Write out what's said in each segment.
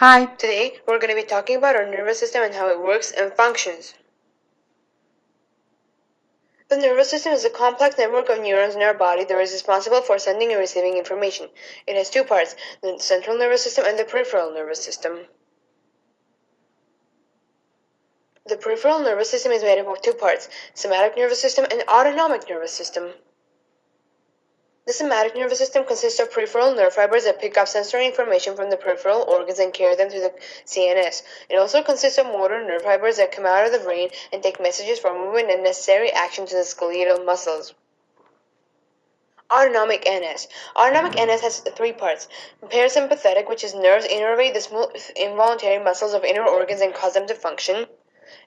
Hi. Today, we're going to be talking about our nervous system and how it works and functions. The nervous system is a complex network of neurons in our body that is responsible for sending and receiving information. It has two parts, the central nervous system and the peripheral nervous system. The peripheral nervous system is made up of two parts, somatic nervous system and autonomic nervous system. The somatic nervous system consists of peripheral nerve fibers that pick up sensory information from the peripheral organs and carry them to the CNS. It also consists of motor nerve fibers that come out of the brain and take messages for movement and necessary action to the skeletal muscles. Autonomic NS. Autonomic NS has three parts. Parasympathetic, which is nerves innervate the smooth involuntary muscles of inner organs and cause them to function.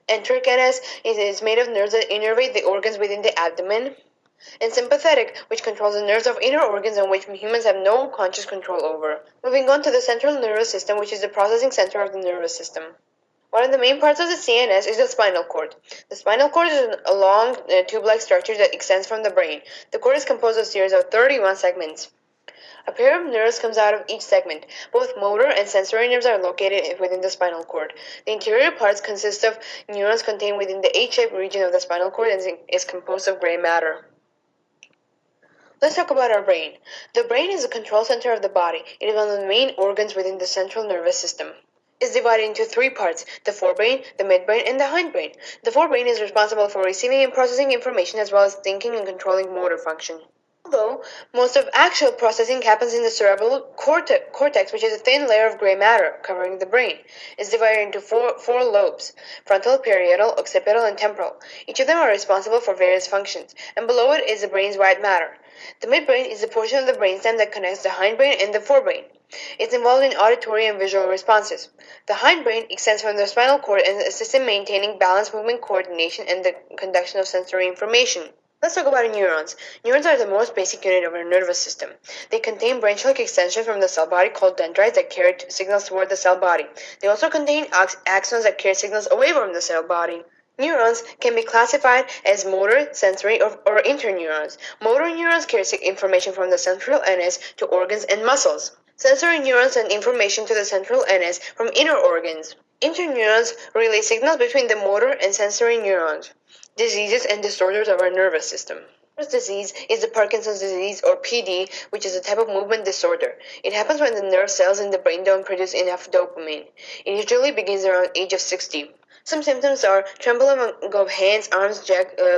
Enteric NS is made of nerves that innervate the organs within the abdomen. And sympathetic, which controls the nerves of inner organs and which humans have no conscious control over. Moving on to the central nervous system, which is the processing center of the nervous system. One of the main parts of the CNS is the spinal cord. The spinal cord is a long tube-like structure that extends from the brain. The cord is composed of a series of 31 segments. A pair of nerves comes out of each segment. Both motor and sensory nerves are located within the spinal cord. The interior parts consist of neurons contained within the H-shaped region of the spinal cord and is composed of gray matter. Let's talk about our brain. The brain is the control center of the body. It is one of the main organs within the central nervous system. It's divided into three parts, the forebrain, the midbrain, and the hindbrain. The forebrain is responsible for receiving and processing information as well as thinking and controlling motor function. Although most of actual processing happens in the cerebral cortex, which is a thin layer of gray matter covering the brain. It's divided into four lobes, frontal, parietal, occipital, and temporal. Each of them are responsible for various functions, and below it is the brain's white matter. The midbrain is the portion of the brainstem that connects the hindbrain and the forebrain. It's involved in auditory and visual responses. The hindbrain extends from the spinal cord and assists in maintaining balance, movement, coordination, and the conduction of sensory information. Let's talk about neurons. Neurons are the most basic unit of our nervous system. They contain branch-like extensions from the cell body called dendrites that carry signals toward the cell body. They also contain axons that carry signals away from the cell body. Neurons can be classified as motor, sensory, or interneurons. Motor neurons carry information from the central NS to organs and muscles. Sensory neurons send information to the central NS from inner organs. Interneurons relay signals between the motor and sensory neurons. Diseases and disorders of our nervous system. First disease is the Parkinson's disease or PD, which is a type of movement disorder. It happens when the nerve cells in the brain don't produce enough dopamine. It usually begins around age of 60. Some symptoms are trembling of hands, arms,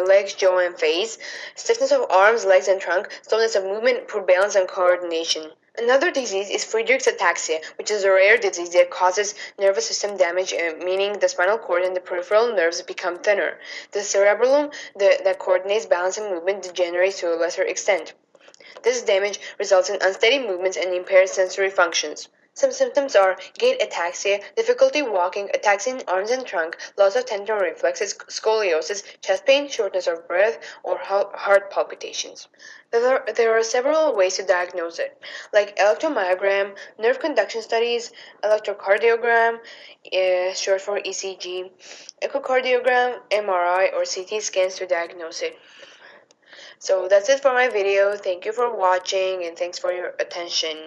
legs, jaw, and face, stiffness of arms, legs, and trunk, slowness of movement, poor balance, and coordination. Another disease is Friedreich's ataxia, which is a rare disease that causes nervous system damage, meaning the spinal cord and the peripheral nerves become thinner. The cerebellum that coordinates balance and movement degenerates to a lesser extent. This damage results in unsteady movements and impaired sensory functions. Some symptoms are gait ataxia, difficulty walking, ataxia in arms and trunk, loss of tendon reflexes, scoliosis, chest pain, shortness of breath, or heart palpitations. There are several ways to diagnose it, like electromyogram, nerve conduction studies, electrocardiogram, short for ECG, echocardiogram, MRI, or CT scans to diagnose it. So that's it for my video. Thank you for watching and thanks for your attention.